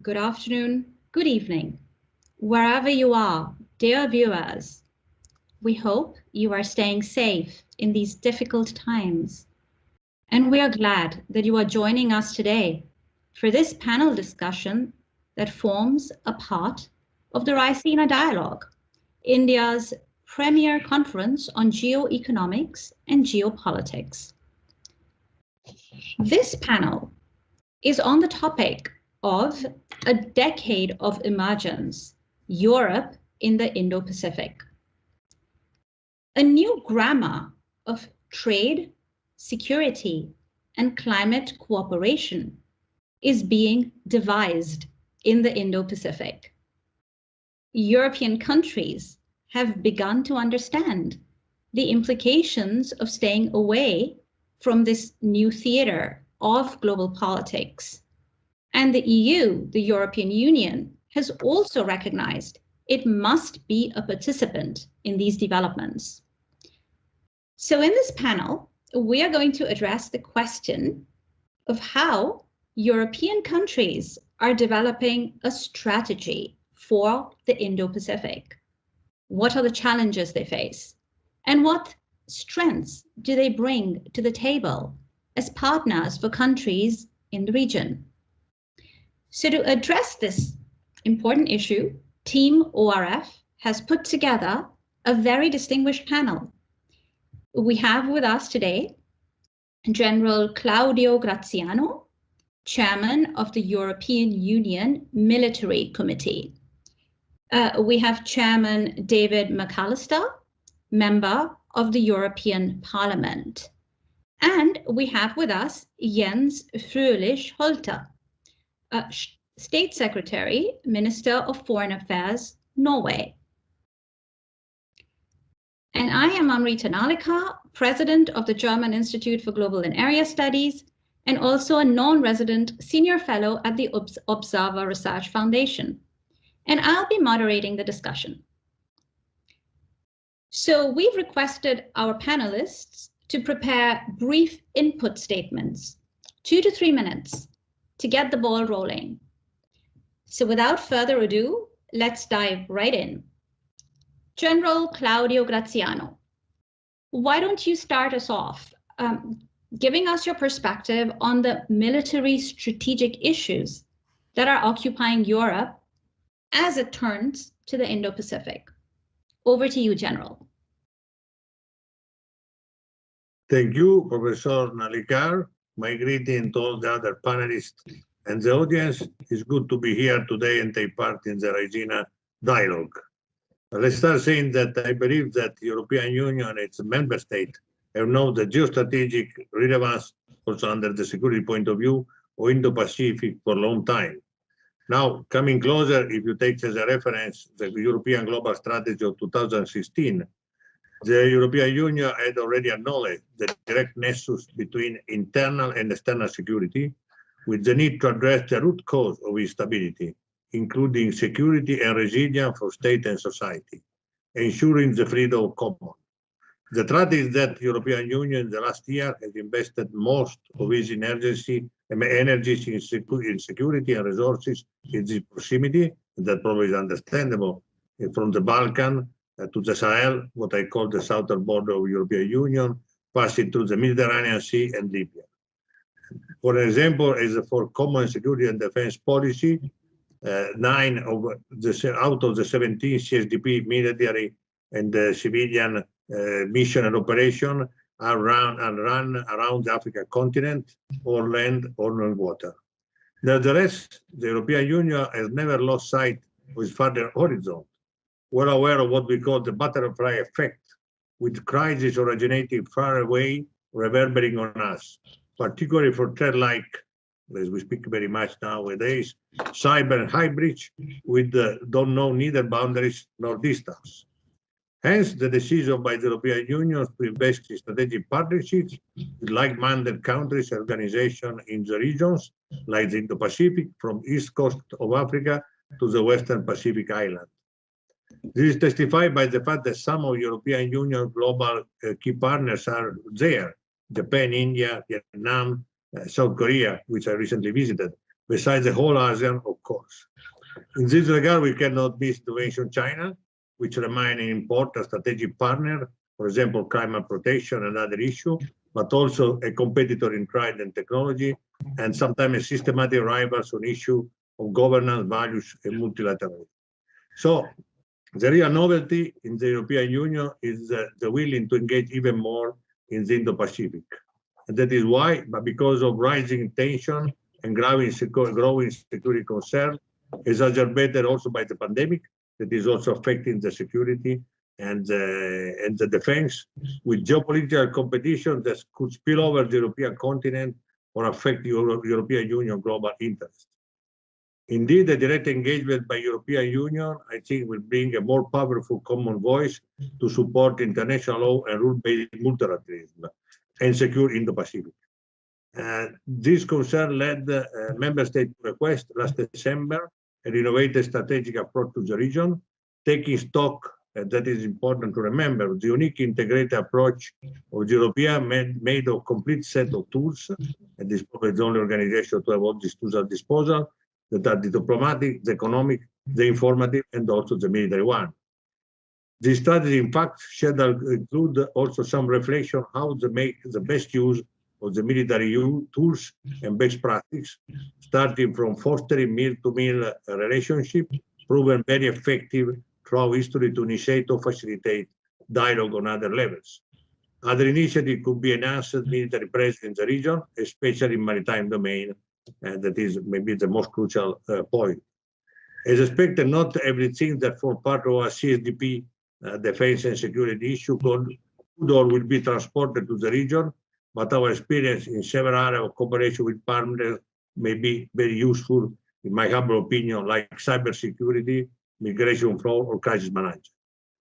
good afternoon, good evening, wherever you are, dear viewers. We hope you are staying safe in these difficult times. And we are glad that you are joining us today for this panel discussion that forms a part of the Raisina Dialogue, India's premier conference on geoeconomics and geopolitics. This panel is on the topic of a decade of emergence, Europe in the Indo-Pacific. A new grammar of trade, security, and climate cooperation is being devised in the Indo-Pacific. European countries have begun to understand the implications of staying away from this new theater of global politics. And the EU, the European Union, has also recognized it must be a participant in these developments. So in this panel, we are going to address the question of how European countries are developing a strategy for the Indo-Pacific. What are the challenges they face? And what strengths do they bring to the table as partners for countries in the region? So to address this important issue, Team ORF has put together a very distinguished panel. We have with us today General Claudio Graziano, Chairman of the European Union Military Committee. We have Chairman David McAllister, Member of the European Parliament. And we have with us Jens Frølich Holte, State Secretary, Minister of Foreign Affairs, Norway. And I am Amrita Narlikar, President of the German Institute for Global and Area Studies, and also a non-resident senior fellow at the Observer Research Foundation. And I'll be moderating the discussion. So we've requested our panelists to prepare brief input statements, 2 to 3 minutes, to get the ball rolling. So without further ado, let's dive right in. General Claudio Graziano, why don't you start us off, giving us your perspective on the military strategic issues that are occupying Europe as it turns to the Indo-Pacific. Over to you, General. Thank you, Professor Narlikar. My greeting to all the other panelists and the audience. It's good to be here today and take part in the Raisina dialogue. Let's start saying that I believe that the European Union and its member states have known the geostrategic relevance, also under the security point of view, of Indo-Pacific for a long time. Now, coming closer, if you take as a reference the European Global Strategy of 2016, the European Union had already acknowledged the direct nexus between internal and external security, with the need to address the root cause of instability, including security and resilience for state and society, ensuring the freedom of common. The truth is that the European Union in the last year has invested most of its energies in security and resources in this proximity, and that probably is understandable, from the Balkan to the Sahel, what I call the southern border of the European Union, passing through the Mediterranean Sea and Libya. For example, as for common security and defense policy, 9 out of the 17 CSDP military and civilian mission and operation are run around the African continent, or land or on water. Nevertheless, the European Union has never lost sight of its further horizon, well aware of what we call the butterfly effect, with crises originating far away, reverberating on us, particularly for threats like, as we speak very much nowadays, cyber and hybrid, with don't know neither boundaries nor distance. Hence, the decision by the European Union to invest in strategic partnerships with like-minded countries and organizations in the regions, like the Indo-Pacific, from east coast of Africa to the Western Pacific Island. This is testified by the fact that some of European Union global key partners are there: Japan, India, Vietnam, South Korea, which I recently visited, besides the whole ASEAN, of course. In this regard, we cannot miss to mention China, which remains an important strategic partner, for example, climate protection and other issues, but also a competitor in trade and technology, and sometimes a systematic rivals on issues of governance, values, and multilateralism. So the real novelty in the European Union is the willing to engage even more in the Indo-Pacific. And that is why, but because of rising tension and growing security concern, exacerbated also by the pandemic, that is also affecting the security and the defense, with geopolitical competition that could spill over the European continent or affect the European Union global interests. Indeed, the direct engagement by European Union, I think, will bring a more powerful common voice to support international law and rule-based multilateralism and secure Indo-Pacific. This concern led member states to request last December a renovated strategic approach to the region, taking stock, that is important to remember, the unique integrated approach of the European made of complete set of tools, and this is probably the only organization to have all these tools at disposal, that are the diplomatic, the economic, the informative, and also the military one. This strategy, in fact, should include also some reflection how to make the best use of the military tools and best practice, starting from fostering meal-to-meal relationship, proven very effective throughout history to initiate or facilitate dialogue on other levels. Other initiatives could be enhanced military presence in the region, especially in maritime domain, and that is maybe the most crucial point. As expected, not everything that forms part of our CSDP defense and security issue could or will be transported to the region, but our experience in several areas of cooperation with partners may be very useful, in my humble opinion, like cybersecurity, migration flow, or crisis management.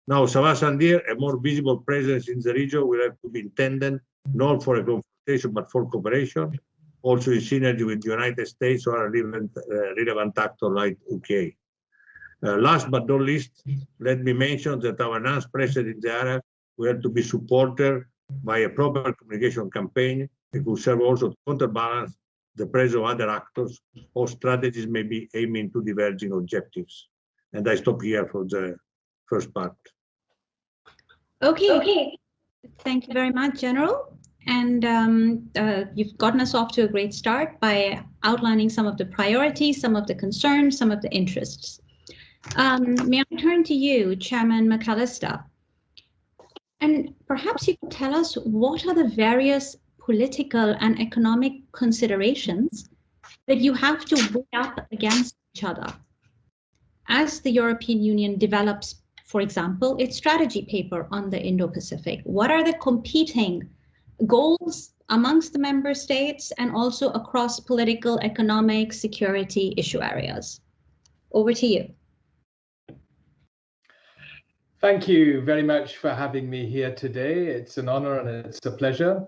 Now, Savas-Sandir, a more visible presence in the region will have to be intended not for a confrontation, but for cooperation, also in synergy with the United States or a relevant actor like UK. Last but not least, let me mention that our enhanced presence in the area will have to be supported by a proper communication campaign. It will serve also to counterbalance the presence of other actors or strategies may be aiming to diverging objectives. And I stop here for the first part. Okay. Thank you very much, General. And you've gotten us off to a great start by outlining some of the priorities, some of the concerns, some of the interests. May I turn to you, Chairman McAllister? And perhaps you could tell us what are the various political and economic considerations that you have to weigh up against each other as the European Union develops, for example, its strategy paper on the Indo-Pacific. What are the competing goals amongst the member states and also across political, economic, security issue areas? Over to you. Thank you very much for having me here today. It's an honor and it's a pleasure.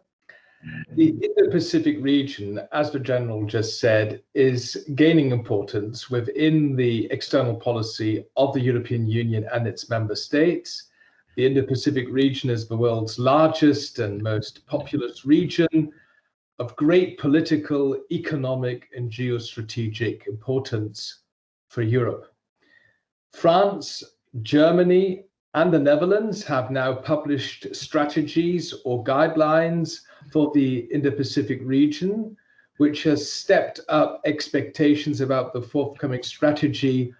The Indo-Pacific region, as the General just said, is gaining importance within the external policy of the European Union and its member states. The Indo-Pacific region is the world's largest and most populous region of great political, economic, and geostrategic importance for Europe. France, Germany, and the Netherlands have now published strategies or guidelines for the Indo-Pacific region, which has stepped up expectations about the forthcoming strategy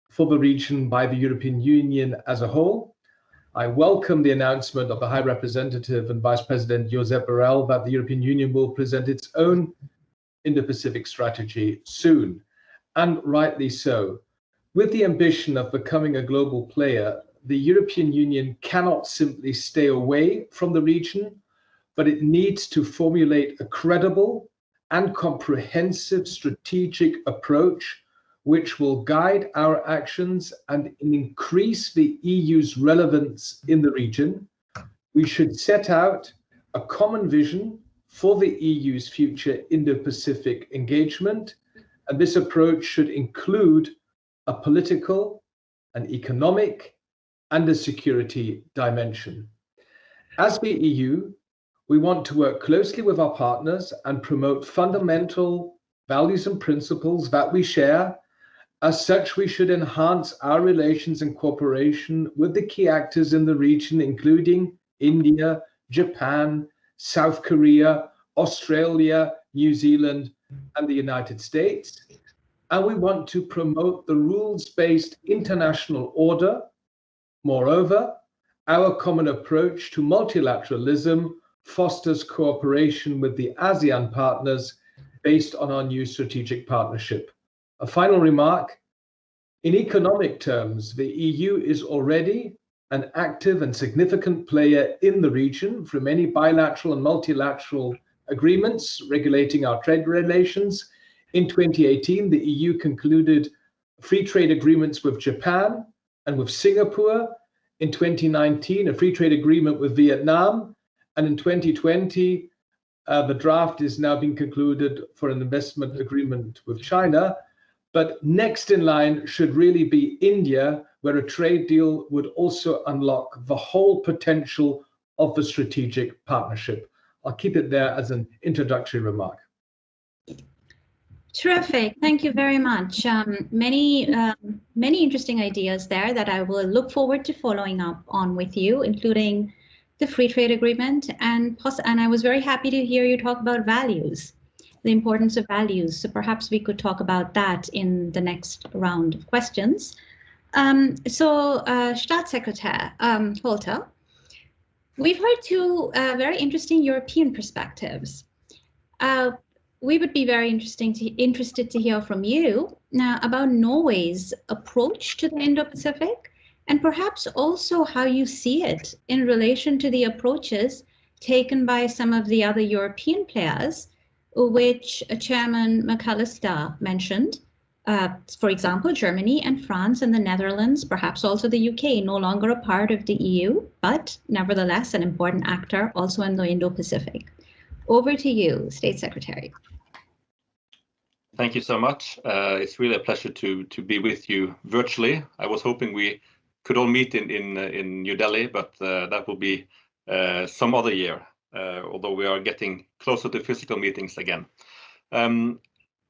for the region by the European Union as a whole. I welcome the announcement of the High Representative and Vice President Josep Borrell that the European Union will present its own Indo-Pacific strategy soon, and rightly so. With the ambition of becoming a global player, the European Union cannot simply stay away from the region, but it needs to formulate a credible and comprehensive strategic approach which will guide our actions and increase the EU's relevance in the region. We should set out a common vision for the EU's future Indo-Pacific engagement, and this approach should include a political, an economic, and a security dimension. As the EU, we want to work closely with our partners and promote fundamental values and principles that we share. As such, we should enhance our relations and cooperation with the key actors in the region, including India, Japan, South Korea, Australia, New Zealand, and the United States. And we want to promote the rules-based international order. Moreover, our common approach to multilateralism fosters cooperation with the ASEAN partners based on our new strategic partnership. A final remark, in economic terms, the EU is already an active and significant player in the region through many bilateral and multilateral agreements regulating our trade relations. In 2018, the EU concluded free trade agreements with Japan and with Singapore. In 2019, a free trade agreement with Vietnam. And in 2020, the draft is now being concluded for an investment agreement with China. But next in line should really be India, where a trade deal would also unlock the whole potential of the strategic partnership. I'll keep it there as an introductory remark. Terrific. Thank you very much. Many interesting ideas there that I will look forward to following up on with you, including the free trade agreement. And I was very happy to hear you talk about values, the importance of values. So perhaps we could talk about that in the next round of questions. Staatssekretär Holte, we've heard two very interesting European perspectives. We would be very interested to hear from you now about Norway's approach to the Indo-Pacific, and perhaps also how you see it in relation to the approaches taken by some of the other European players, which Chairman McAllister mentioned. For example, Germany and France and the Netherlands, perhaps also the UK, no longer a part of the EU, but nevertheless an important actor also in the Indo-Pacific. Over to you, State Secretary. Thank you so much. It's really a pleasure to be with you virtually. I was hoping we could all meet in New Delhi, but that will be some other year, although we are getting closer to physical meetings again.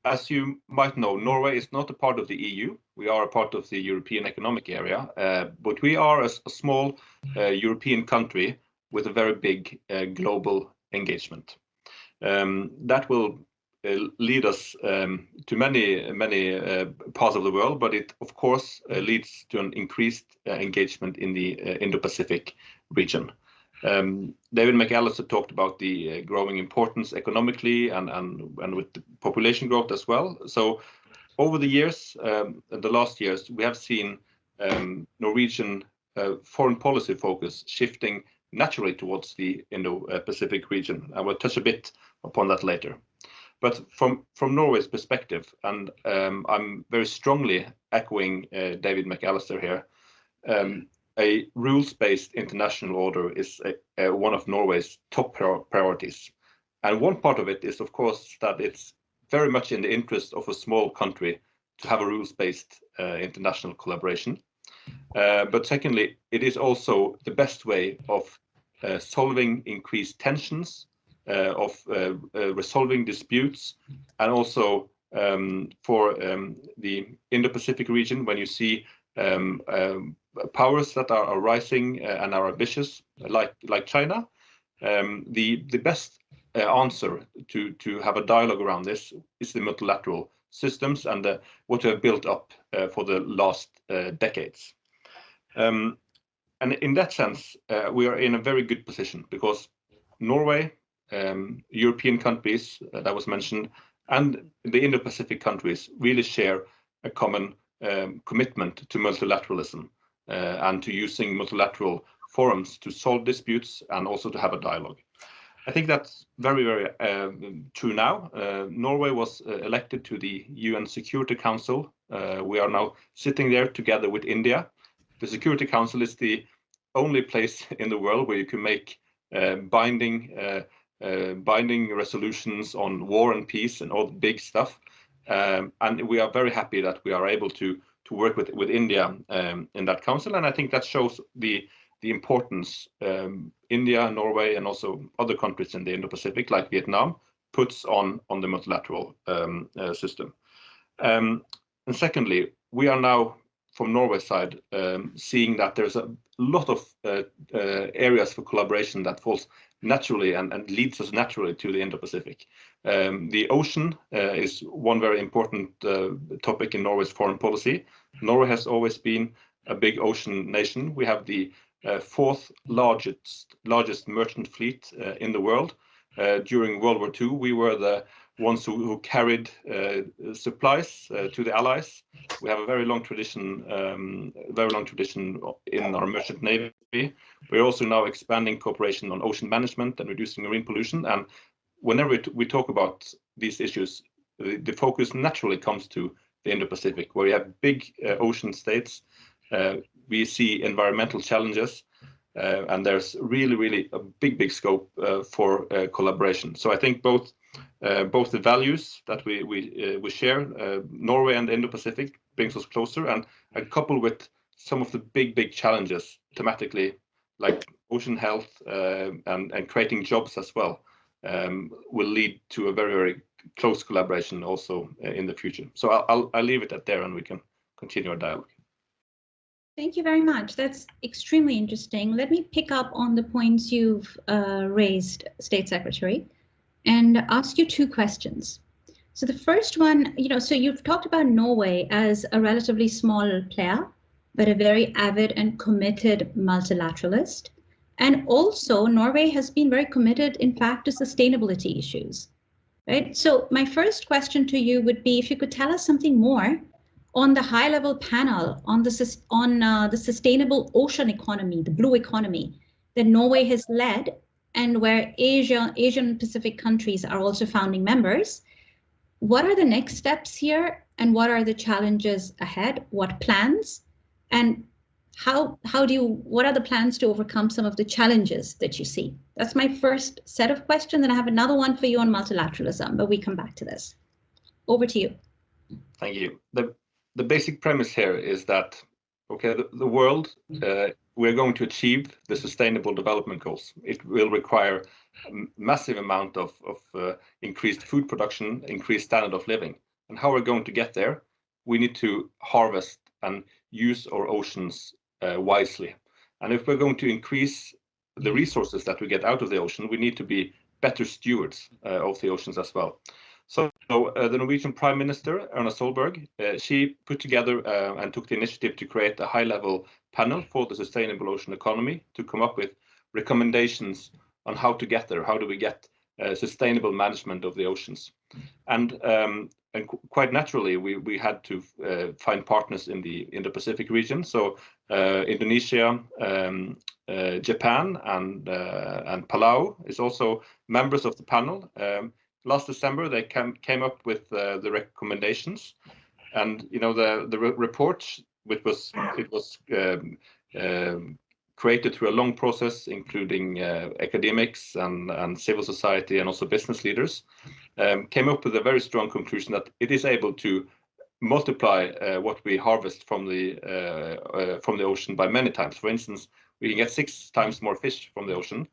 As you might know, Norway is not a part of the EU. We are a part of the European Economic Area, but we are a small European country with a very big global engagement. That will lead us to many parts of the world, but it of course leads to an increased engagement in the Indo-Pacific region. David McAllister talked about the growing importance economically and with the population growth as well. So over the years, the last years, we have seen Norwegian foreign policy focus shifting naturally towards the Indo-Pacific region. I will touch a bit upon that later. But from Norway's perspective, and I'm very strongly echoing David McAllister here, a rules-based international order is one of Norway's top priorities. And one part of it is, of course, that it's very much in the interest of a small country to have a rules-based international collaboration. But secondly, it is also the best way of solving increased tensions, of resolving disputes, and also for the Indo-Pacific region, when you see powers that are rising and are ambitious, like China, the best answer to have a dialogue around this is the multilateral systems and what we have built up for the last decades. And in that sense, we are in a very good position because Norway, European countries that was mentioned, and the Indo-Pacific countries really share a common commitment to multilateralism and to using multilateral forums to solve disputes and also to have a dialogue. I think that's very, very true now. Norway was elected to the UN Security Council. We are now sitting there together with India. The Security Council is the only place in the world where you can make binding resolutions on war and peace and all the big stuff. And we are very happy that we are able to work with India in that council. And I think that shows the importance India, Norway, and also other countries in the Indo-Pacific, like Vietnam, puts on the multilateral system. And secondly, we are now from Norway's side seeing that there's a lot of areas for collaboration that falls naturally and leads us naturally to the Indo-Pacific. The ocean is one very important topic in Norway's foreign policy. Norway has always been a big ocean nation. We have the fourth largest merchant fleet in the world. During World War II, we were the ones who carried supplies to the Allies. We have a very long tradition in our merchant navy. We're also now expanding cooperation on ocean management and reducing marine pollution. And whenever we talk about these issues, the focus naturally comes to the Indo-Pacific, where we have big ocean states. We see environmental challenges, and there's really a big scope for collaboration. So I think both the values that we share, Norway and the Indo-Pacific, brings us closer, and coupled with some of the big challenges thematically, like ocean health and creating jobs as well, will lead to a very close collaboration also in the future. So I'll leave it at there, and we can continue our dialogue. Thank you very much. That's extremely interesting. Let me pick up on the points you've raised, State Secretary, and ask you two questions. So the first one, so you've talked about Norway as a relatively small player, but a very avid and committed multilateralist. And also Norway has been very committed, in fact, to sustainability issues, right? So my first question to you would be if you could tell us something more on the high-level panel on the sustainable ocean economy, the blue economy, that Norway has led, and where Asian Pacific countries are also founding members. What are the next steps here, and what are the challenges ahead? What plans, and what are the plans to overcome some of the challenges that you see? That's my first set of questions, and I have another one for you on multilateralism, but we come back to this. Over to you. Thank you. The basic premise here is that, okay, the world, we're going to achieve the Sustainable Development Goals. It will require a massive amount of increased food production, increased standard of living. And how we're going to get there, we need to harvest and use our oceans wisely. And if we're going to increase the resources that we get out of the ocean, we need to be better stewards of the oceans as well. So the Norwegian Prime Minister, Erna Solberg, she put together and took the initiative to create a high-level panel for the sustainable ocean economy to come up with recommendations on how to get there. How do we get sustainable management of the oceans? And quite naturally, we had to find partners in the Indo-Pacific region. So Indonesia, Japan, and Palau is also members of the panel. Last December, they came up with the recommendations, and the report, which was created through a long process, including academics and civil society and also business leaders, came up with a very strong conclusion that it is able to multiply what we harvest from the ocean by many times. For instance, we can get 6 times more fish from the ocean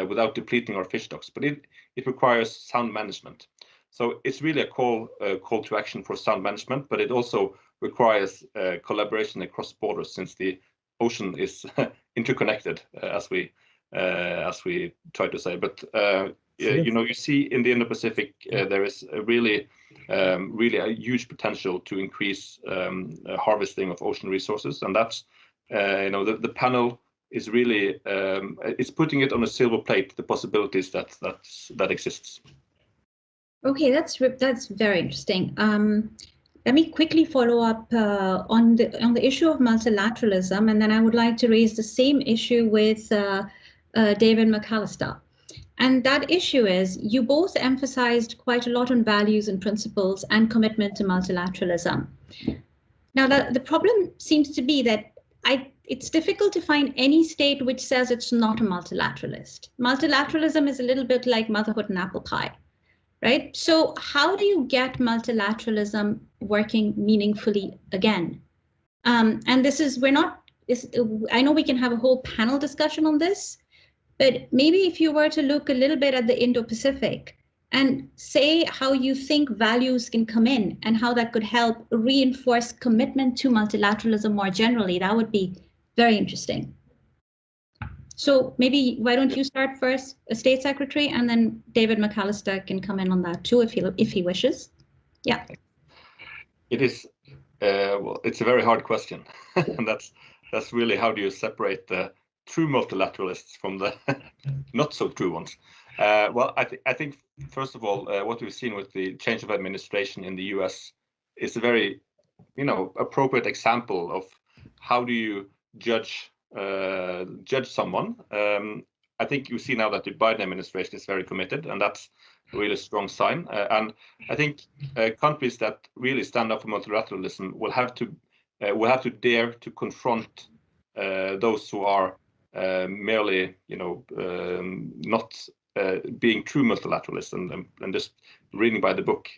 without depleting our fish stocks, but it requires sound management. So it's really a call to action for sound management, but it also requires collaboration across borders, since the ocean is interconnected, as we try to say. But you see in the Indo-Pacific there is really a huge potential to increase harvesting of ocean resources, and that's the panel is really it's putting it on a silver plate, the possibilities that exists. Okay, that's very interesting. Let me quickly follow up on the issue of multilateralism, and then I would like to raise the same issue with David McAllister. And that issue is, you both emphasized quite a lot on values and principles and commitment to multilateralism. Now, the problem seems to be that it's difficult to find any state which says it's not a multilateralist. Multilateralism is a little bit like motherhood and apple pie, right? So how do you get multilateralism working meaningfully again? And I know we can have a whole panel discussion on this, but maybe if you were to look a little bit at the Indo-Pacific and say how you think values can come in and how that could help reinforce commitment to multilateralism more generally. That would be very interesting. So maybe why don't you start first, State Secretary, and then David McAllister can come in on that too if he wishes. Yeah. It is. Well, it's a very hard question, and that's really how do you separate the true multilateralists from the not so true ones. Well, I think first of all, what we've seen with the change of administration in the US is a very, appropriate example of how do you judge someone. I think you see now that the Biden administration is very committed, and that's a really strong sign. And I think countries that really stand up for multilateralism will have to dare to confront those who are merely, not being true multilateralists and just reading by the book,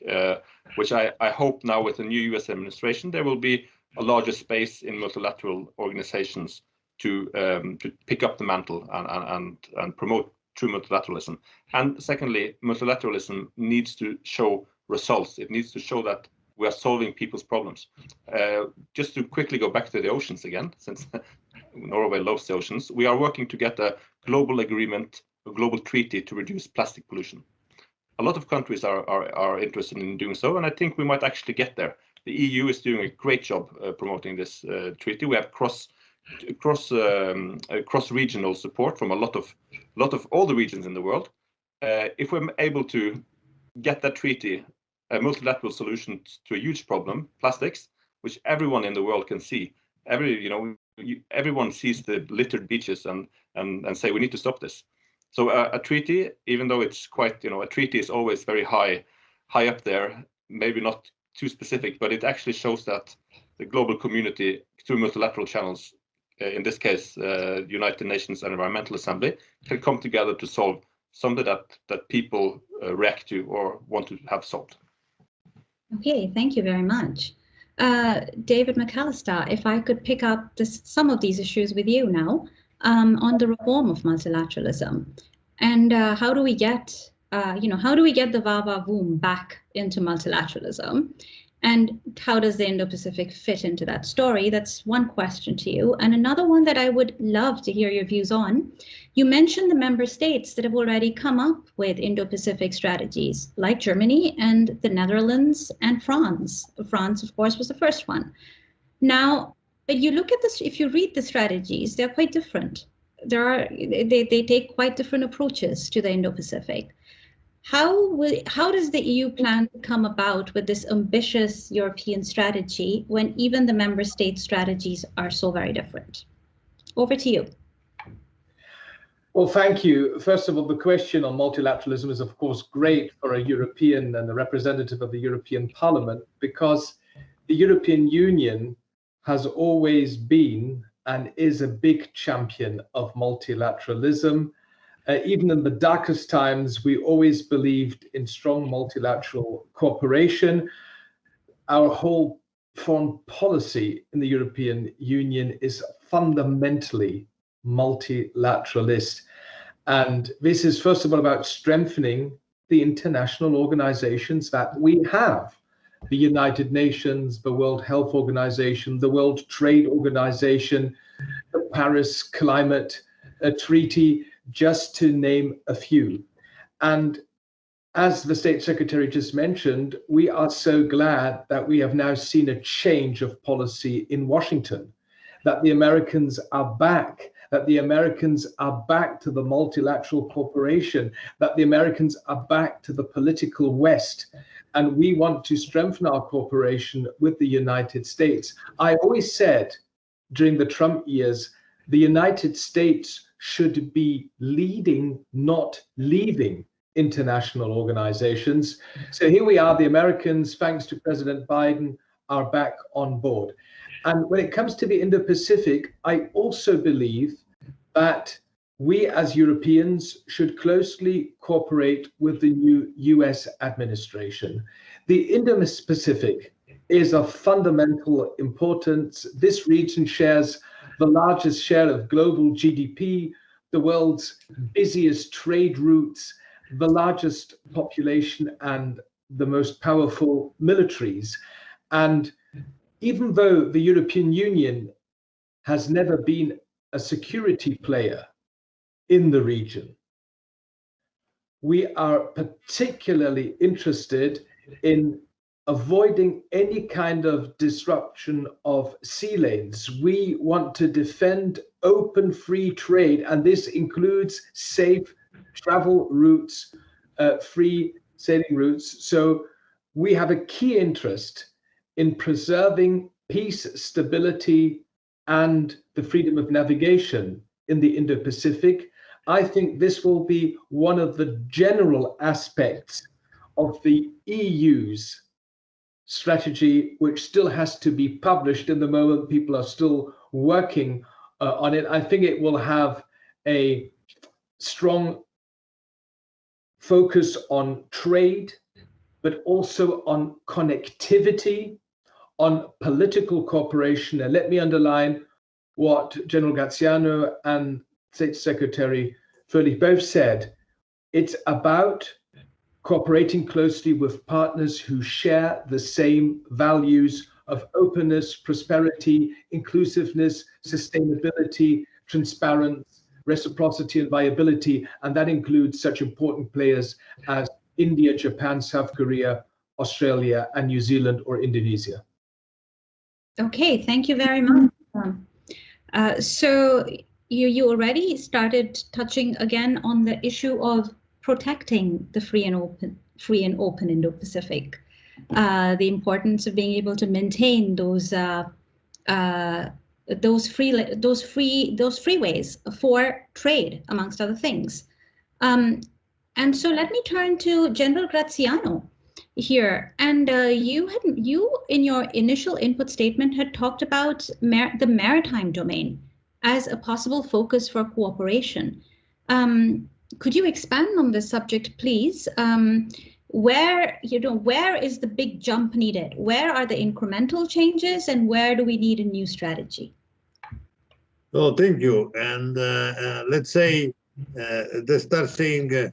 which I hope now with the new US administration, there will be a larger space in multilateral organizations to pick up the mantle and promote true multilateralism. And secondly, multilateralism needs to show results. It needs to show that we are solving people's problems. Just to quickly go back to the oceans again, since Norway loves the oceans, we are working to get a global agreement, a global treaty to reduce plastic pollution. A lot of countries are interested in doing so, and I think we might actually get there. The EU is doing a great job promoting this treaty. We have cross-regional support from a lot of all the regions in the world. If we're able to get that treaty, a multilateral solution to a huge problem, plastics, which everyone in the world can see. Everyone sees the littered beaches and say we need to stop this. So a treaty, even though it's quite, a treaty is always very high up there, maybe not too specific, but it actually shows that the global community through multilateral channels, in this case, United Nations Environmental Assembly, can come together to solve something that people react to or want to have solved. Okay, thank you very much. David McAllister, if I could pick up some of these issues with you now on the reform of multilateralism, and how do we get, the va-va-voom back into multilateralism, and how does the Indo-Pacific fit into that story? That's one question to you. And another one that I would love to hear your views on, you mentioned the member states that have already come up with Indo-Pacific strategies, like Germany and the Netherlands and France. France, of course, was the first one. Now, but you look at this, if you read the strategies, they're quite different. They take quite different approaches to the Indo-Pacific. How does the EU plan to come about with this ambitious European strategy when even the member state strategies are so very different? Over to you. Well, thank you. First of all, the question on multilateralism is, of course, great for a European and a representative of the European Parliament, because the European Union has always been and is a big champion of multilateralism. Even in the darkest times, we always believed in strong multilateral cooperation. Our whole foreign policy in the European Union is fundamentally multilateralist. And this is, first of all, about strengthening the international organizations that we have. The United Nations, the World Health Organization, the World Trade Organization, the Paris Climate Treaty, just to name a few. And as the State Secretary just mentioned, we are so glad that we have now seen a change of policy in Washington, that the Americans are back, that the Americans are back to the multilateral cooperation, that the Americans are back to the political West. And we want to strengthen our cooperation with the United States. I always said during the Trump years, the United States should be leading, not leaving international organizations. So here we are, the Americans, thanks to President Biden, are back on board. And when it comes to the Indo-Pacific, I also believe that we as Europeans should closely cooperate with the new US administration. The Indo-Pacific is of fundamental importance. This region shares the largest share of global GDP, the world's busiest trade routes, the largest population and the most powerful militaries. And even though the European Union has never been a security player in the region, we are particularly interested in avoiding any kind of disruption of sea lanes. We want to defend open free trade, and this includes safe travel routes, free sailing routes. So we have a key interest in preserving peace, stability, and the freedom of navigation in the Indo-Pacific. I think this will be one of the general aspects of the EU's strategy, which still has to be published. In the moment, people are still working on it. I think it will have a strong focus on trade, but also on connectivity, on political cooperation. And let me underline what General Graziano and State Secretary Frølich both said. It's about cooperating closely with partners who share the same values of openness, prosperity, inclusiveness, sustainability, transparency, reciprocity, and viability. And that includes such important players as India, Japan, South Korea, Australia, and New Zealand or Indonesia. Okay, thank you very much. So you already started touching again on the issue of protecting the free and open Indo-Pacific, the importance of being able to maintain those freeways for trade, amongst other things. And so let me turn to General Graziano here. And you in your initial input statement had talked about the maritime domain as a possible focus for cooperation. Could you expand on this subject, please? Where is the big jump needed? Where are the incremental changes, and where do we need a new strategy? Oh, thank you. And let's say, let's start saying a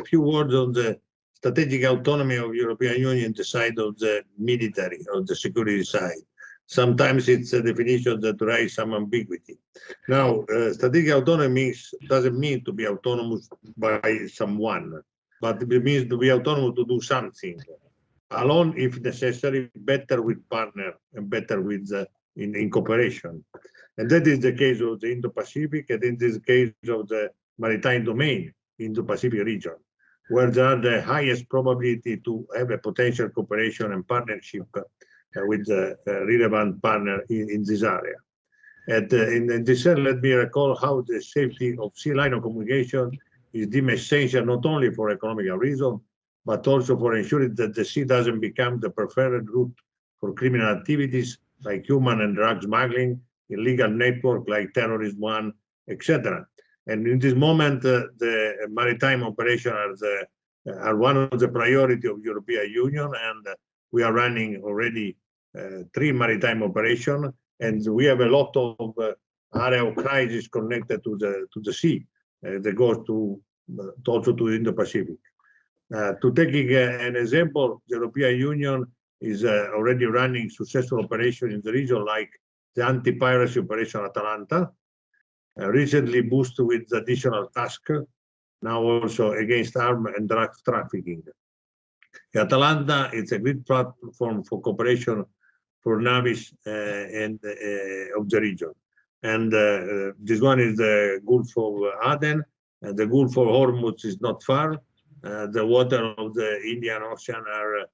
few words on the strategic autonomy of European Union, the side of the military, or the security side. Sometimes it's a definition that raises some ambiguity. Now, strategic autonomy doesn't mean to be autonomous by someone, but it means to be autonomous to do something alone, if necessary, better with partner and better with in cooperation. And that is the case of the Indo-Pacific, and in this case of the maritime domain in the Pacific region, where there are the highest probability to have a potential cooperation and partnership with the relevant partner in this area. And in this sense, let me recall how the safety of sea line of communication is deemed essential not only for economical reasons, but also for ensuring that the sea doesn't become the preferred route for criminal activities like human and drug smuggling, illegal network like terrorism, etc. And in this moment, the maritime operations are one of the priorities of European Union, and we are running already 3 maritime operations, and we have a lot of area of crisis connected to the sea that goes also to Indo-Pacific. To take an example, the European Union is already running successful operations in the region, like the anti-piracy operation Atalanta, recently boosted with additional tasks, now also against arms and drug trafficking. The Atalanta is a great platform for cooperation for navies and of the region. And this one is the Gulf of Aden, and the Gulf of Hormuz is not far. The water of the Indian Ocean are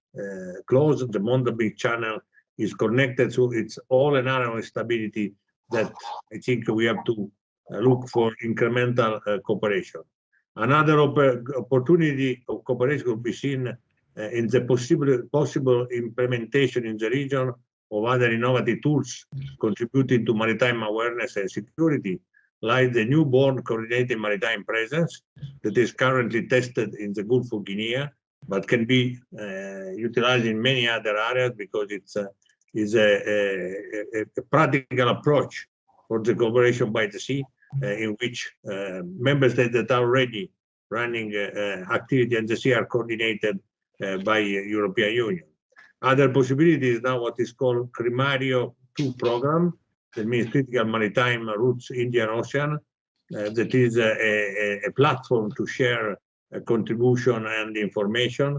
closed. The Mozambique Channel is connected, so it's all an area of stability that I think we have to look for incremental cooperation. Another opportunity of cooperation could be seen in the possible implementation in the region of other innovative tools contributing to maritime awareness and security, like the newborn coordinated maritime presence that is currently tested in the Gulf of Guinea, but can be utilized in many other areas because it's a practical approach for the cooperation by the sea, in which member states that are already running activity, and the sea are coordinated by European Union. Other possibilities now what is called Crimario 2 program, that means critical maritime routes Indian Ocean. That is a platform to share contribution and information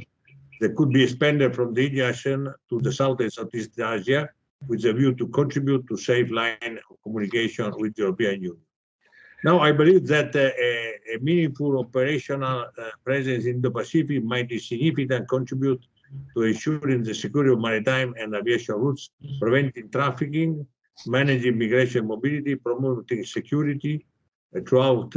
that could be expanded from the Indian Ocean to the South and Southeast Asia, with a view to contribute to safe line of communication with the European Union. Now, I believe that a meaningful operational presence in the Pacific might significantly contribute to ensuring the security of maritime and aviation routes, preventing trafficking, managing migration mobility, promoting security throughout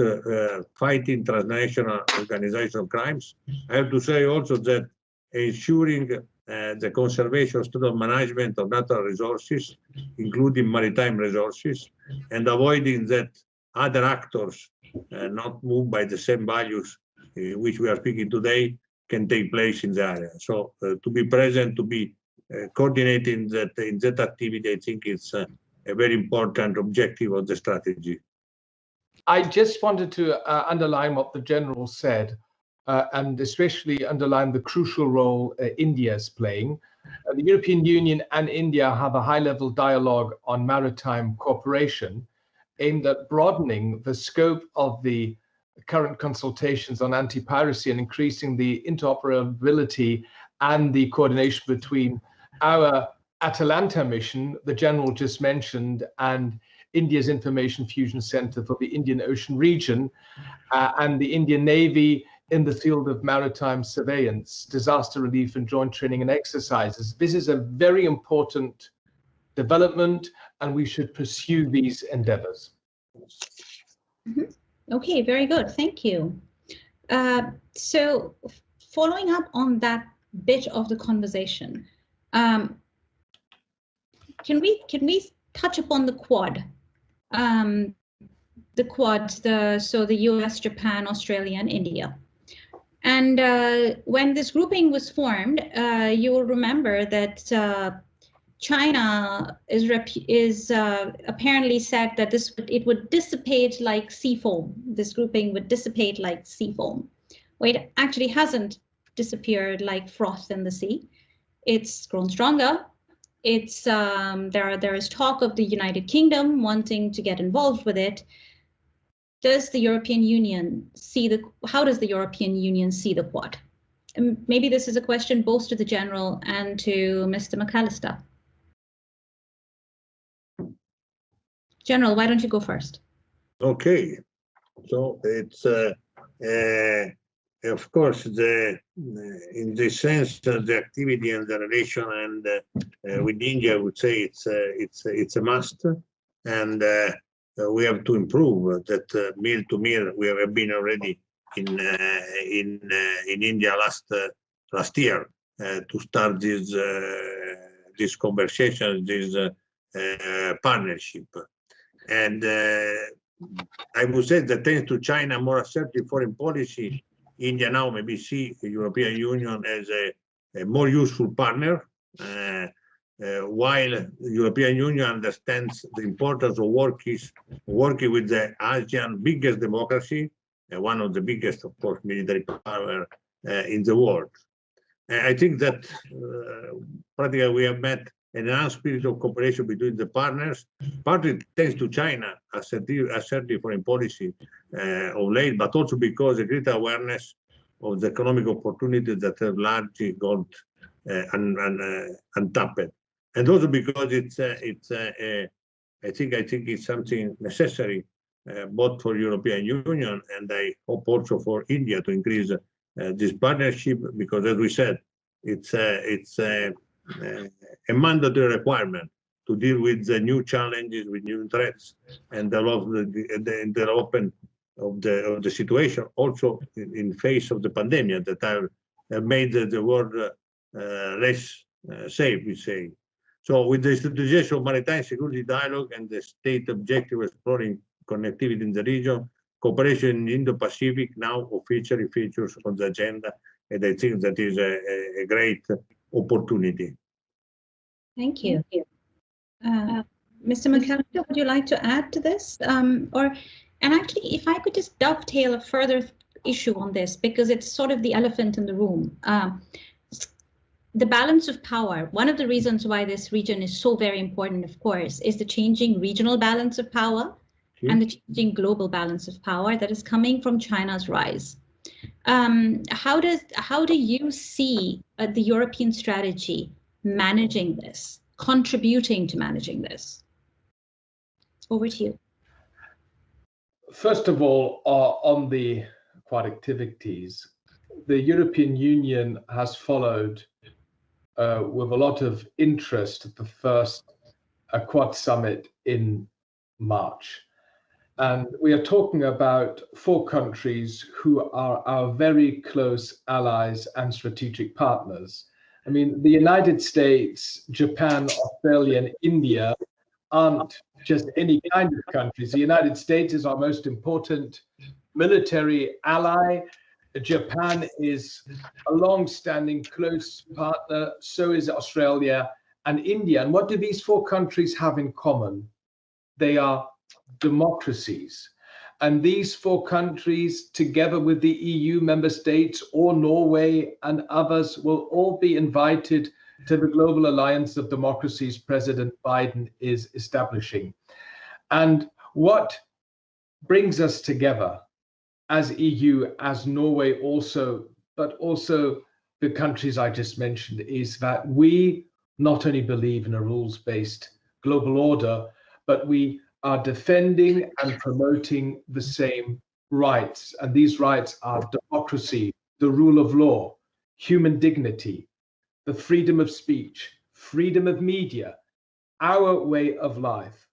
fighting transnational organizational crimes. I have to say also that ensuring the conservation of management of natural resources, including maritime resources, and avoiding that other actors not moved by the same values which we are speaking today can take place in the area. So to be present, to be coordinating that in that activity, I think it's a very important objective of the strategy. I just wanted to underline what the General said, and especially underline the crucial role India is playing. The European Union and India have a high-level dialogue on maritime cooperation aimed at broadening the scope of the current consultations on anti-piracy and increasing the interoperability and the coordination between our Atalanta mission, the General just mentioned, and India's Information Fusion Center for the Indian Ocean region, and the Indian Navy in the field of maritime surveillance, disaster relief, and joint training and exercises. This is a very important development, and we should pursue these endeavors. Okay, very good. Thank you. So following up on that bit of the conversation, can we touch upon the Quad? The Quad, so the US, Japan, Australia, and India. And when this grouping was formed, you will remember that China is apparently said that it would dissipate like sea foam. This grouping would dissipate like sea foam. Well, it actually hasn't disappeared like froth in the sea. It's grown stronger. It's there is talk of the United Kingdom wanting to get involved with it. Does the European Union how does the European Union see the Quad? And maybe this is a question both to the General and to Mr. McAllister. General, why don't you go first? Okay, so it's of course in the sense the activity and the relation and with India, I would say it's a must, and we have to improve that meal to meal. We have been already in India last year to start this conversation, this partnership. And I would say that thanks to China more assertive foreign policy, India now maybe see the European Union as a more useful partner, while the European Union understands the importance of working with the ASEAN biggest democracy, one of the biggest, of course, military power in the world. I think that practically we have met an enhanced spirit of cooperation between the partners, partly thanks to China assertive foreign policy of late, but also because a greater awareness of the economic opportunities that have largely gone untapped, and also because I think it's something necessary both for European Union and I hope also for India to increase this partnership, because as we said, it's a mandatory requirement to deal with the new challenges, with new threats, and the development of the situation, also in face of the pandemic that have made the world less safe, we say. So with the institution of maritime security dialogue and the state objective of exploring connectivity in the region, cooperation in the Indo-Pacific now officially features on the agenda, and I think that is a great opportunity. Thank you. Mr. McAllister, would you like to add to this? And actually, if I could just dovetail a further issue on this because it's sort of the elephant in the room. The balance of power. One of the reasons why this region is so very important, of course, is the changing regional balance of power and the changing global balance of power that is coming from China's rise. How do you see the European strategy managing this, contributing to managing this? Over to you. First of all, on the Quad activities, the European Union has followed with a lot of interest the first Quad summit in March. And we are talking about 4 countries who are our very close allies and strategic partners. I mean, the United States, Japan, Australia, and India aren't just any kind of countries. The United States is our most important military ally. Japan is a long-standing close partner, so is Australia and India. And what do these 4 countries have in common? They are democracies. And these 4 countries, together with the EU member states or Norway and others, will all be invited to the Global Alliance of Democracies President Biden is establishing. And what brings us together as EU, as Norway also, but also the countries I just mentioned, is that we not only believe in a rules-based global order, but we are defending and promoting the same rights. And these rights are democracy, the rule of law, human dignity, the freedom of speech, freedom of media, our way of life.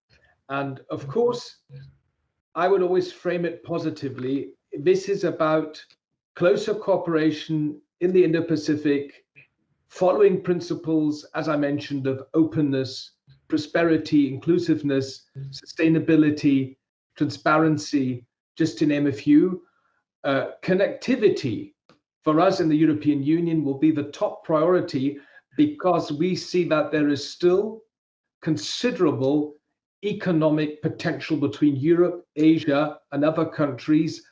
And of course, I would always frame it positively. This is about closer cooperation in the Indo-Pacific, following principles, as I mentioned, of openness, prosperity, inclusiveness, sustainability, transparency, just to name a few. Connectivity for us in the European Union will be the top priority because we see that there is still considerable economic potential between Europe, Asia, and other countries.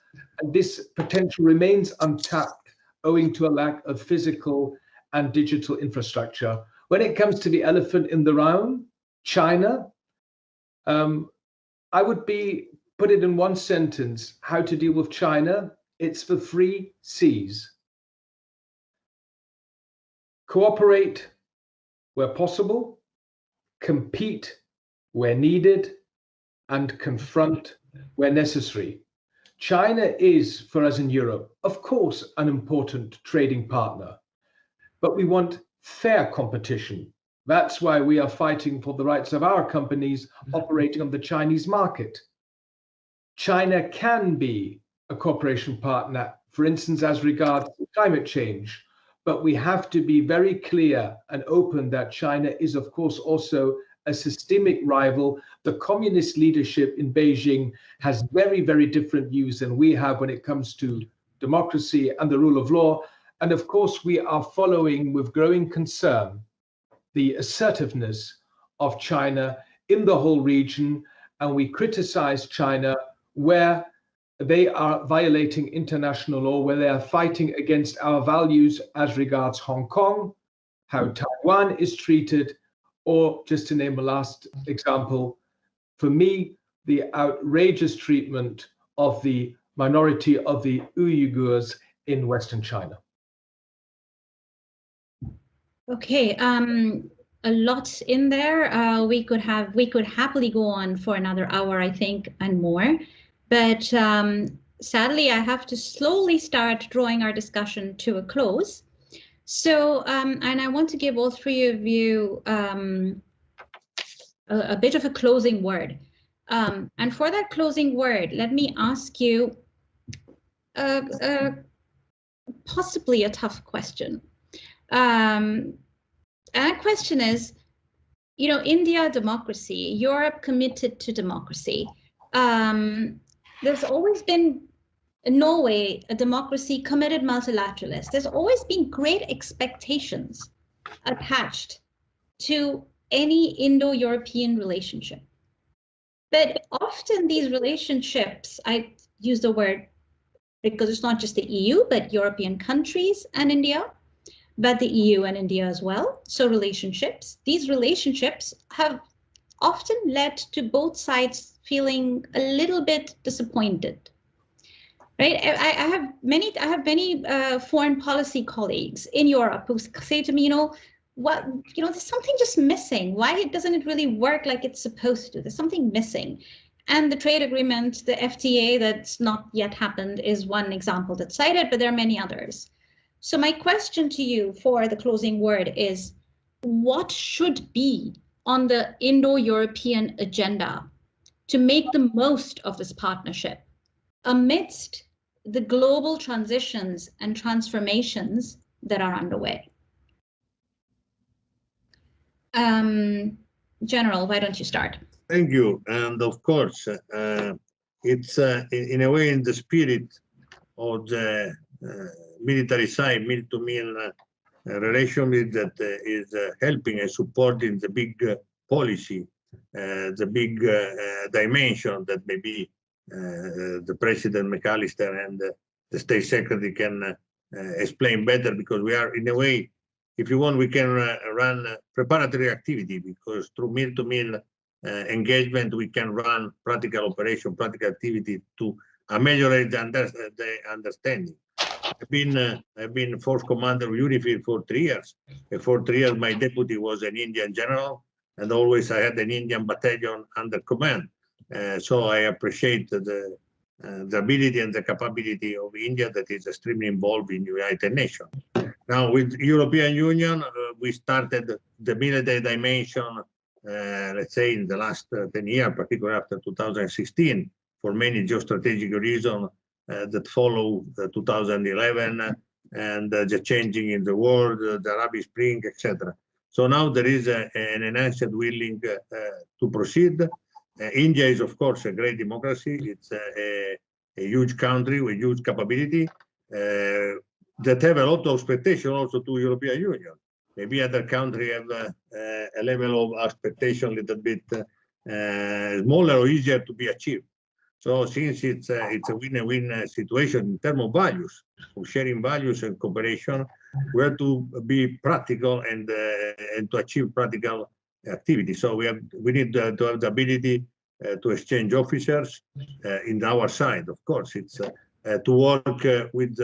And this potential remains untapped owing to a lack of physical and digital infrastructure. When it comes to the elephant in the room, China, I would put it in one sentence, how to deal with China. It's the 3 C's. Cooperate where possible, compete where needed, and confront where necessary. China is, for us in Europe, of course, an important trading partner, but we want fair competition. That's why we are fighting for the rights of our companies operating on the Chinese market. China can be a cooperation partner, for instance, as regards climate change, but we have to be very clear and open that China is, of course, also a systemic rival. The communist leadership in Beijing has very, very different views than we have when it comes to democracy and the rule of law. And of course, we are following with growing concern the assertiveness of China in the whole region, and we criticize China where they are violating international law, where they are fighting against our values as regards Hong Kong, how Taiwan is treated, or just to name a last example, for me, the outrageous treatment of the minority of the Uyghurs in Western China. Okay, a lot in there. We could happily go on for another hour, I think, and more. But sadly, I have to slowly start drawing our discussion to a close. So, and I want to give all 3 of you a bit of a closing word. And for that closing word, let me ask you possibly a tough question. And that question is, you know, India, democracy, Europe committed to democracy. There's always been Norway, a democracy, committed multilateralist. There's always been great expectations attached to any Indo-European relationship. But often these relationships, I use the word because it's not just the EU, but European countries and India, but the EU and India as well. So relationships, these relationships have often led to both sides feeling a little bit disappointed. Right? I have many foreign policy colleagues in Europe who say to me, there's something just missing. Why doesn't it really work like it's supposed to? There's something missing. And the trade agreement, the FTA that's not yet happened, is one example that's cited, but there are many others. So my question to you for the closing word is, what should be on the Indo-European agenda to make the most of this partnership amidst the global transitions and transformations that are underway? General, why don't you start? Thank you. And of course, it's in a way in the spirit of the military side, mil-to-mil relationship that is helping and supporting the big policy, the big dimension that maybe the President McAllister and the State Secretary can explain better, because we are, in a way, if you want, we can run preparatory activity, because through mil-to-mil engagement, we can run practical operation, practical activity to ameliorate the understanding. I've been force commander of UNIFIL for 3 years. For 3 years, my deputy was an Indian general, and always I had an Indian battalion under command. So I appreciate the ability and the capability of India, that is extremely involved in United Nations. Now, with European Union, we started the military dimension, let's say, in the last 10 years, particularly after 2016, for many geostrategic reasons that follow 2011 and the changing in the world, the Arab Spring, etc. So now there is an enhanced willing to proceed. India is, of course, a great democracy. It's a huge country with huge capability that have a lot of expectation also to European Union. Maybe other countries have a level of expectation a little bit smaller or easier to be achieved. So since it's a win-win situation in terms of values, of sharing values and cooperation, we have to be practical and to achieve practical activity. So we need to have the ability to exchange officers in our side. Of course, it's to work with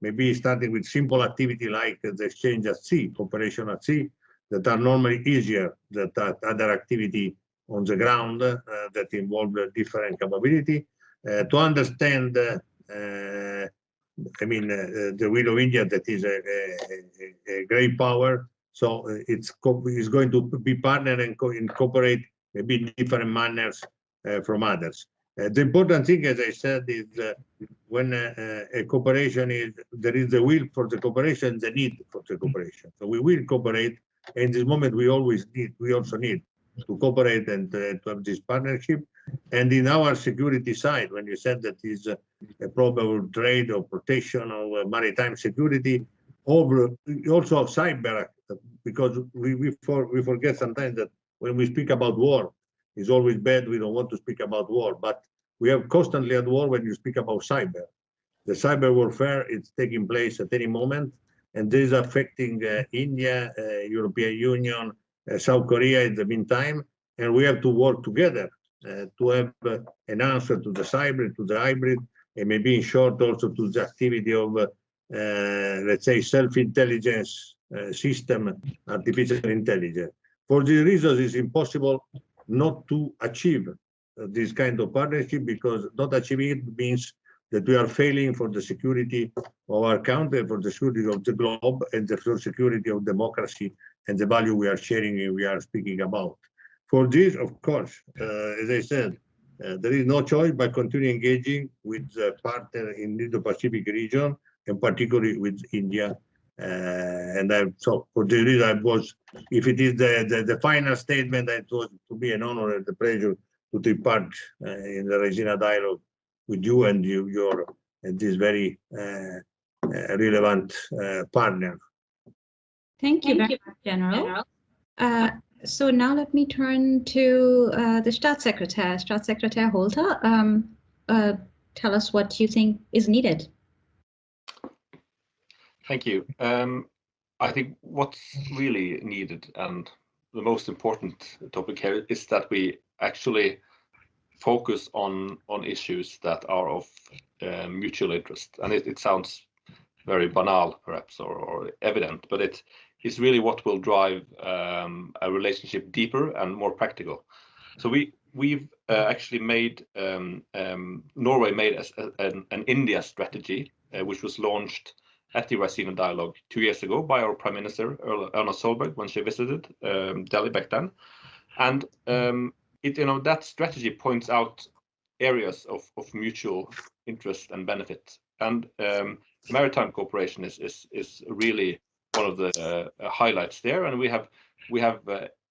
maybe starting with simple activity like the exchange at sea, cooperation at sea, that are normally easier than other activity on the ground that involve different capability. To understand, the will of India, that is a great power. So it's going to be partner and incorporate maybe different manners from others. The important thing, as I said, is when a cooperation is, there is the will for the cooperation, the need for the cooperation. So we will cooperate. In this moment, we also need to cooperate and to have this partnership. And in our security side, when you said that is a problem of trade or protection of maritime security, also of cyber, because we forget sometimes that when we speak about war, it's always bad. We don't want to speak about war, but we are constantly at war when you speak about cyber. The cyber warfare is taking place at any moment, and this is affecting India, European Union, South Korea in the meantime, and we have to work together to have an answer to the cyber, to the hybrid, and maybe in short also to the activity of, let's say, self-intelligence system, artificial intelligence. For these reasons, it's impossible not to achieve this kind of partnership, because not achieving it means that we are failing for the security of our country, for the security of the globe, and the security of democracy and the value we are sharing and we are speaking about. For this, of course, as I said, there is no choice but continue engaging with the partner in the Indo-Pacific region, and particularly with India. So for this reason, I was, if it is the final statement, it was to be an honor and a pleasure to take part in the Raisina dialogue with you and this very relevant partner. Thank you very much, General. So now let me turn to the Staatssekretär, Staatssekretär Holte. tell us what you think is needed. Thank you. I think what's really needed and the most important topic here is that we actually focus on issues that are of mutual interest. And it sounds very banal, perhaps, or evident, but it is really what will drive a relationship deeper and more practical. So we've actually made Norway made an India strategy, which was launched at the Raisina dialogue 2 years ago by our Prime Minister Erna Solberg when she visited Delhi back then, and that strategy points out areas of mutual interest and benefit, and maritime cooperation is really one of the highlights there, and we have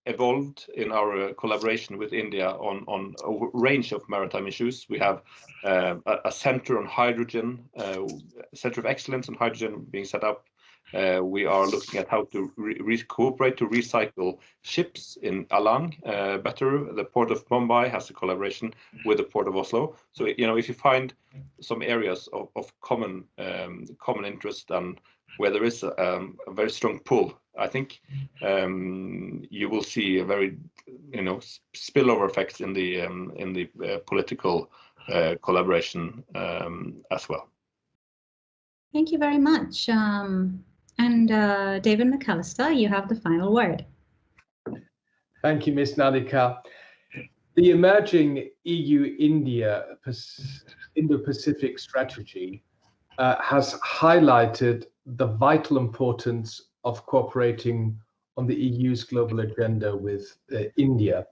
evolved in our collaboration with India on a range of maritime issues. We have a center on hydrogen, center of excellence on hydrogen being set up. We are looking at how to cooperate to recycle ships in Alang better. The port of Mumbai has a collaboration with the port of Oslo. So if you find some areas of common interest and where there is a very strong pull, I think you will see a very spillover effects in the political collaboration as well. Thank you very much. And David McAllister, you have the final word. Thank you, Ms. Narlikar. The emerging EU-India Indo-Pacific strategy has highlighted the vital importance of cooperating on the EU's global agenda with India.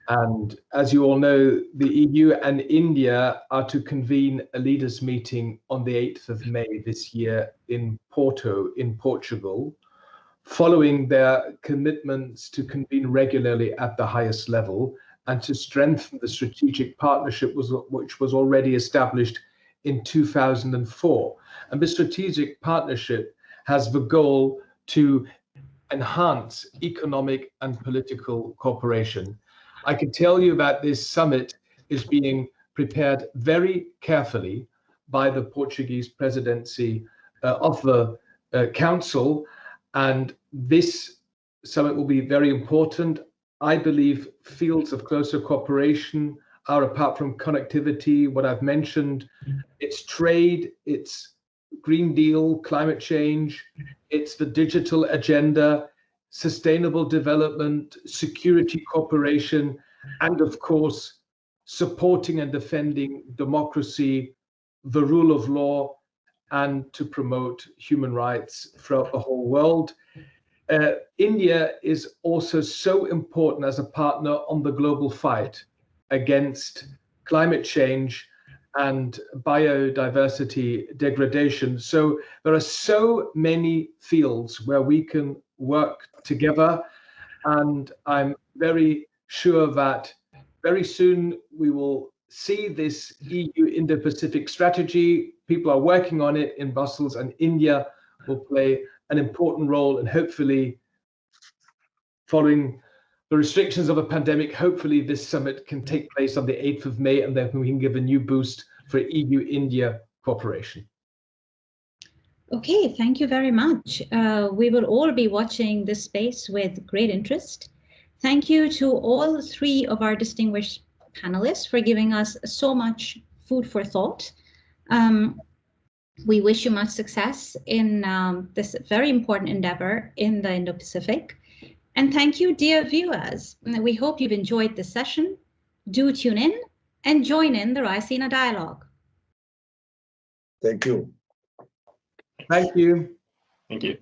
And as you all know, the EU and India are to convene a leaders' meeting on the 8th of May this year in Porto, in Portugal, following their commitments to convene regularly at the highest level and to strengthen the strategic partnership which was already established in 2004. And this strategic partnership has the goal to enhance economic and political cooperation. I can tell you that this summit is being prepared very carefully by the Portuguese presidency of the Council, and this summit will be very important. I believe fields of closer cooperation are, apart from connectivity, what I've mentioned, it's trade, it's Green Deal, climate change, it's the digital agenda, sustainable development, security cooperation, and of course, supporting and defending democracy, the rule of law, and to promote human rights throughout the whole world. India is also so important as a partner on the global fight against climate change and biodiversity degradation. So there are so many fields where we can work together, and I'm very sure that very soon we will see this EU Indo-Pacific strategy. People are working on it in Brussels, and India will play an important role, and hopefully, following the restrictions of a pandemic, hopefully this summit can take place on the 8th of May, and then we can give a new boost for EU-India cooperation. Okay, thank you very much. We will all be watching this space with great interest. Thank you to all three of our distinguished panelists for giving us so much food for thought. We wish you much success in this very important endeavor in the Indo-Pacific. And thank you, dear viewers. We hope you've enjoyed this session. Do tune in and join in the Raisina dialogue. Thank you. Thank you. Thank you.